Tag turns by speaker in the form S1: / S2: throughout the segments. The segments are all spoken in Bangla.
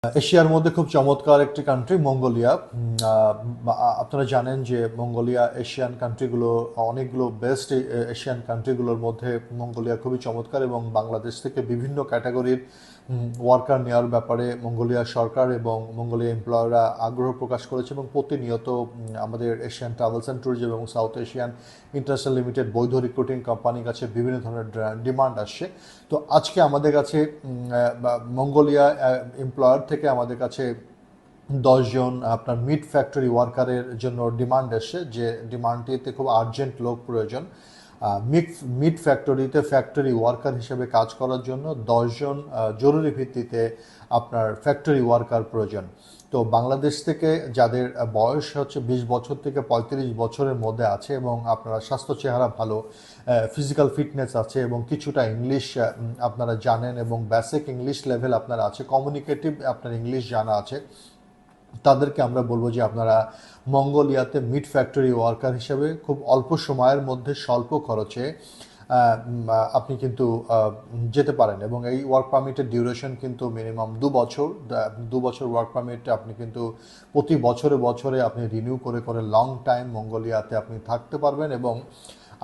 S1: এশিয়ার মধ্যে খুব চমৎকার একটি কান্ট্রি মঙ্গোলিয়া। আপনারা জানেন যে মঙ্গোলিয়া এশিয়ান কান্ট্রিগুলো অনেকগুলো বেস্ট এশিয়ান কান্ট্রিগুলোর মধ্যে মঙ্গোলিয়া খুবই চমৎকার এবং বাংলাদেশ থেকে বিভিন্ন ক্যাটাগরির ওয়ার্কার নেওয়ার ব্যাপারে মঙ্গোলিয়া সরকার এবং মঙ্গোলিয়া এমপ্লয়াররা আগ্রহ প্রকাশ করেছে এবং প্রতিনিয়ত আমাদের এশিয়ান ট্রাভেলস অ্যান্ড ট্যুরিজম এবং সাউথ এশিয়ান ইন্টারন্যাশনাল লিমিটেড বৈধ রিক্রুটিং কোম্পানির কাছে বিভিন্ন ধরনের ডিমান্ড আসছে। তো আজকে আমাদের কাছে মঙ্গোলিয়া এমপ্লয়ার থেকে আমাদের কাছে 10 জন আপনার মিট ফ্যাক্টরি ওয়ার্কারের জন্য ডিমান্ড এসছে, যে ডিমান্ডটিতে খুব আর্জেন্ট লোক প্রয়োজন। মিট ফ্যাক্টরিতে ফ্যাক্টরি ওয়ার্কার হিসেবে কাজ করার জন্য 10 জন জরুরি ভিত্তিতে আপনার ফ্যাক্টরি ওয়ার্কার প্রয়োজন। তো বাংলাদেশ থেকে যাদের বয়স হচ্ছে 20 বছর থেকে 35 বছরের মধ্যে আছে এবং আপনারা স্বাস্থ্য চেহারা ভালো, ফিজিক্যাল ফিটনেস আছে এবং কিছুটা ইংলিশ আপনারা জানেন এবং বেসিক ইংলিশ লেভেল আপনার আছে, কমিউনিকেটিভ আপনার ইংলিশ জানা আছে, তাদেরকে আমরা বলবো যে আপনারা মঙ্গোলিয়াতে মিট ফ্যাক্টরি ওয়ার্কার হিসেবে খুব অল্প সময়ের মধ্যে স্বল্প খরচে আপনি কিন্তু যেতে পারেন এবং এই ওয়ার্ক পারমিটের ডিউরেশন কিন্তু মিনিমাম 2 বছর। 2 বছর ওয়ার্ক পারমিট আপনি কিন্তু প্রতি বছরে বছরে আপনি রিনিউ করে করে লং টাইম মঙ্গোলিয়াতে আপনি থাকতে পারবেন এবং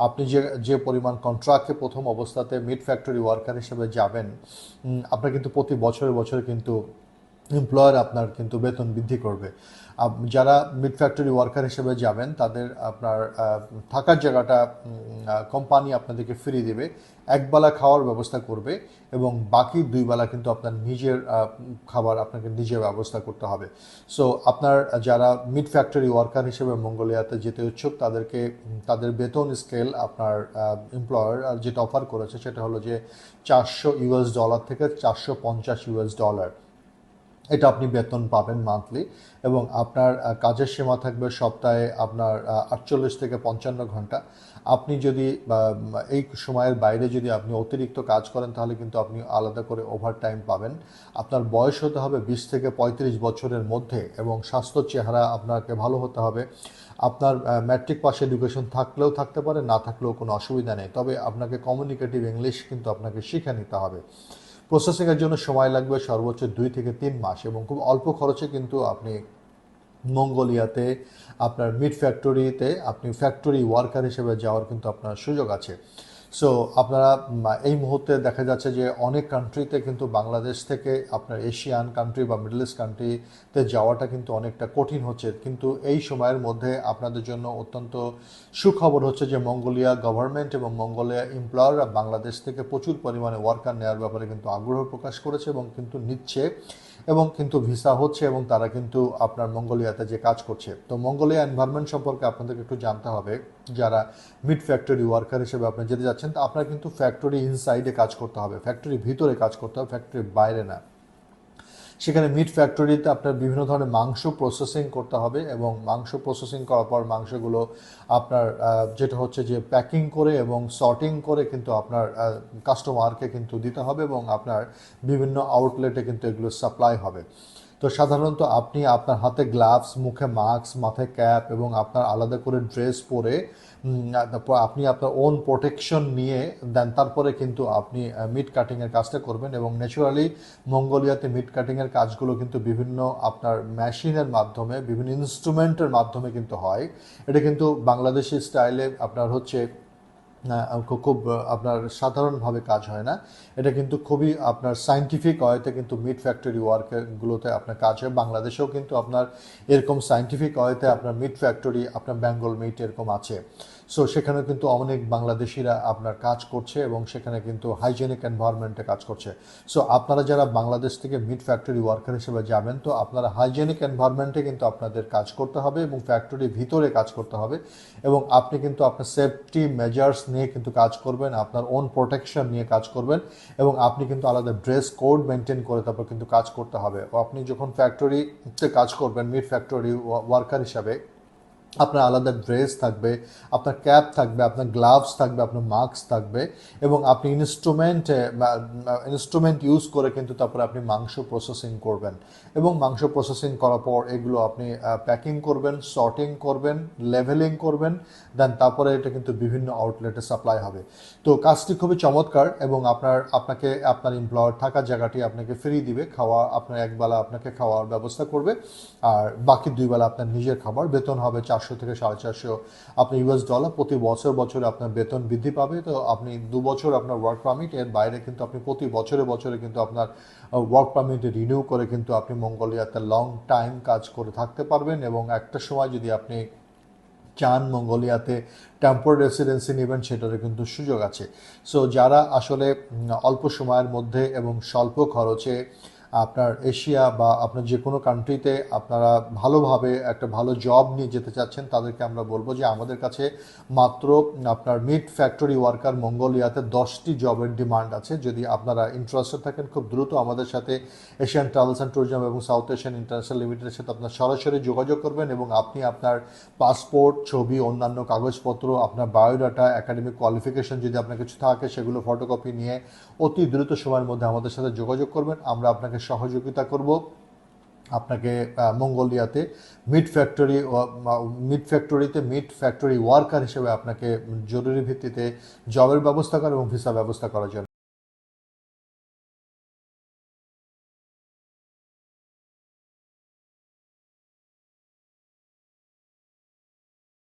S1: আপনি যে পরিমাণ কন্ট্রাক্টে প্রথম অবস্থাতে মিট ফ্যাক্টরি ওয়ার্কার হিসেবে যাবেন, আপনার কিন্তু প্রতি বছরে বছরে কিন্তু এমপ্লয়ার আপনার কিন্তু বেতন বৃদ্ধি করবে। যারা মিড ফ্যাক্টরি ওয়ার্কার হিসেবে যাবেন তাদের আপনার থাকার জায়গাটা কোম্পানি আপনাদেরকে ফ্রি দেবে, একবেলা খাওয়ার ব্যবস্থা করবে এবং বাকি 2 বেলা কিন্তু আপনার নিজের খাবার আপনাকে নিজে ব্যবস্থা করতে হবে। সো আপনার যারা মিড ফ্যাক্টরি ওয়ার্কার হিসেবে মঙ্গোলিয়াতে যেতে ইচ্ছুক তাদেরকে তাদের বেতন স্কেল আপনার এমপ্লয়ার যেটা অফার করেছে সেটা হলো যে $400 থেকে $450, এটা আপনি বেতন পাবেন মান্থলি এবং আপনার কাজের সীমা থাকবে সপ্তাহে আপনার 48 থেকে 55 ঘন্টা। আপনি যদি এই সময়ের বাইরে যদি আপনি অতিরিক্ত কাজ করেন তাহলে কিন্তু আপনি আলাদা করে ওভারটাইম পাবেন। আপনার বয়স হতে হবে 20 থেকে 35 বছরের মধ্যে এবং স্বাস্থ্য চেহারা আপনাকে ভালো হতে হবে। আপনার ম্যাট্রিক পাস এডুকেশন থাকলেও থাকতে পারে, না থাকলেও কোনো অসুবিধা নেই, তবে আপনাকে কমিউনিকেটিভ ইংলিশ কিন্তু আপনাকে শিখে নিতে হবে। প্রসেসিংয়ের জন্য সময় লাগবে সর্বোচ্চ 2 থেকে 3 মাস এবং খুব অল্প খরচে কিন্তু আপনি মঙ্গোলিয়াতে আপনার মিট ফ্যাক্টরিতে আপনি ফ্যাক্টরি ওয়ার্কার হিসেবে যাওয়ার কিন্তু আপনার সুযোগ আছে। সো আপনারা এই মুহূর্তে দেখা যাচ্ছে যে অনেক কান্ট্রিতে কিন্তু বাংলাদেশ থেকে আপনার এশিয়ান কান্ট্রি বা মিডল ইস্ট কান্ট্রিতে যাওয়াটা কিন্তু অনেকটা কঠিন হচ্ছে, কিন্তু এই সময়ের মধ্যে আপনাদের জন্য অত্যন্ত সুখবর হচ্ছে যে মঙ্গোলিয়া গভর্নমেন্ট এবং মঙ্গোলিয়া এমপ্লয়াররা বাংলাদেশ থেকে প্রচুর পরিমাণে ওয়ার্কার নেওয়ার ব্যাপারে কিন্তু আগ্রহ প্রকাশ করেছে এবং কিন্তু নিচ্ছে এবং কিন্তু ভিসা হচ্ছে এবং তারা কিন্তু আপনার মঙ্গোলিয়াতে যে কাজ করছে। তো মঙ্গোলিয়া এনভায়রনমেন্ট সম্পর্কে আপনাদেরকে একটু জানতে হবে। যারা মিড ফ্যাক্টরি ওয়ার্কার হিসেবে আপনি যেতে যাচ্ছেন তা আপনার কিন্তু ফ্যাক্টরি ইনসাইডে কাজ করতে হবে, ফ্যাক্টরির ভিতরে কাজ করতে হবে, ফ্যাক্টরির বাইরে না। সেখানে মিট ফ্যাক্টরিতে আপনার বিভিন্ন ধরনের মাংস প্রসেসিং করতে হবে এবং মাংস প্রসেসিং করার পর মাংসগুলো আপনার যেটা হচ্ছে যে প্যাকিং করে এবং সর্টিং করে কিন্তু আপনার কাস্টমারকে কিন্তু দিতে হবে এবং আপনার বিভিন্ন আউটলেটে কিন্তু এগুলো সাপ্লাই হবে। তো সাধারণত আপনি আপনার হাতে গ্লাভস, মুখে মাস্ক, মাথায় ক্যাপ এবং আপনার আলাদা করে ড্রেস পরে আপনি আপনার ওন প্রোটেকশন নিয়ে দেন তারপরে কিন্তু আপনি মিট কাটিংয়ের কাজটা করবেন এবং ন্যাচুরালি মঙ্গোলিয়াতে মিট কাটিংয়ের কাজগুলো কিন্তু বিভিন্ন আপনার মেশিনের মাধ্যমে বিভিন্ন ইনস্ট্রুমেন্টের মাধ্যমে কিন্তু হয়। এটা কিন্তু বাংলাদেশি স্টাইলে আপনার হচ্ছে খুব আপনার সাধারণভাবে কাজ হয় না, এটা কিন্তু খুবই আপনার সায়েন্টিফিক ওয়েতে কিন্তু মিট ফ্যাক্টরি ওয়ার্কগুলোতে আপনার কাজ হয়। বাংলাদেশেও কিন্তু আপনার এরকম সায়েন্টিফিক ওয়েতে আপনার মিট ফ্যাক্টরি আপনার বেঙ্গল মিট এরকম আছে। সো সেখানে কিন্তু অনেক বাংলাদেশিরা আপনার কাজ করছে এবং সেখানে কিন্তু হাইজেনিক এনভায়রনমেন্টে কাজ করছে। সো আপনারা যারা বাংলাদেশ থেকে মিট ফ্যাক্টরি ওয়ার্কার হিসেবে যাবেন তো আপনারা হাইজেনিক এনভায়রনমেন্টে কিন্তু আপনাদের কাজ করতে হবে এবং ফ্যাক্টরির ভিতরে কাজ করতে হবে এবং আপনি কিন্তু আপনার সেফটি মেজার্স নিয়ে কিন্তু কাজ করবেন, আপনার ওন প্রোটেকশন নিয়ে কাজ করবেন এবং আপনি কিন্তু আলাদা ড্রেস কোড মেনটেন করে তারপর কিন্তু কাজ করতে হবে। আপনি যখন ফ্যাক্টরিতে কাজ করবেন মিট ফ্যাক্টরি ওয়ার্কার হিসাবে আপনার আলাদা ড্রেস থাকবে, আপনার ক্যাপ থাকবে, আপনার গ্লাভস থাকবে, আপনার মাস্ক থাকবে, এবং আপনি ইনস্ট্রুমেন্ট ইউজ করে কিন্তু তারপরে আপনি মাংস প্রসেসিং করবেন, এবং মাংস প্রসেসিং করার পর এগুলো আপনি প্যাকিং করবেন, সর্টিং করবেন, লেভেলিং করবেন, দেন তারপরে এটা কিন্তু বিভিন্ন আউটলেটে সাপ্লাই হবে। তো কাজটি খুবই চমৎকার, এবং আপনাকে আপনার এমপ্লয়ার থাকার জায়গাটি আপনাকে ফ্রি দিবে, খাওয়া আপনার একবেলা আপনাকে খাওয়ার ব্যবস্থা করবে, আর বাকি দুই বেলা আপনার নিজের খাবার। বেতন হবে 400 থেকে 450 আপনি ইউএস ডলার প্রতি বছরে আপনার বেতন বৃদ্ধি পাবে। তো আপনি 2 বছর আপনার ওয়ার্ক পারমিট, এর বাইরে কিন্তু আপনি প্রতি বছরে কিন্তু আপনার ওয়ার্ক পারমিট রিনিউ করে কিন্তু আপনি মঙ্গোলিয়াতে লং টাইম কাজ করে থাকতে পারবেন, এবং একটা সময় যদি আপনি চান মঙ্গোলিয়াতে টেম্পোরারি রেসিডেন্সি নেবেন, সেটারও কিন্তু সুযোগ আছে। সো যারা আসলে অল্প সময়ের মধ্যে এবং স্বল্প খরচে আপনার এশিয়া বা আপনার যে কোনো কান্ট্রিতে আপনারা ভালোভাবে একটা ভালো জব নিয়ে যেতে চাচ্ছেন, তাদেরকে আমরা বলবো যে আমাদের কাছে মাত্র আপনার মিট ফ্যাক্টরি ওয়ার্কার মঙ্গোলিয়াতে 10টি জবের ডিমান্ড আছে। যদি আপনারা ইন্টারেস্টেড থাকেন, খুব দ্রুত আমাদের সাথে এশিয়ান ট্রাভেলস অ্যান্ড ট্যুরিজম এবং সাউথ এশিয়ান ইন্টারন্যাশনাল লিমিটেডের সাথে আপনার সরাসরি যোগাযোগ করবেন, এবং আপনি আপনার পাসপোর্ট, ছবি, অন্যান্য কাগজপত্র, আপনার বায়োডাটা, একাডেমিক কোয়ালিফিকেশন যদি আপনার কিছু থাকে সেগুলো ফটোকপি নিয়ে অতি দ্রুত সময়ের মধ্যে আমাদের সাথে যোগাযোগ করবেন। আমরা আপনাকে সহযোগিতা করব, আপনাকে মঙ্গোলিয়াতে মিট ফ্যাক্টরি ওয়ার্কার হিসেবে আপনাকে জরুরি ভিত্তিতে জবের ব্যবস্থা করা এবং ভিসা ব্যবস্থা করার জন্য।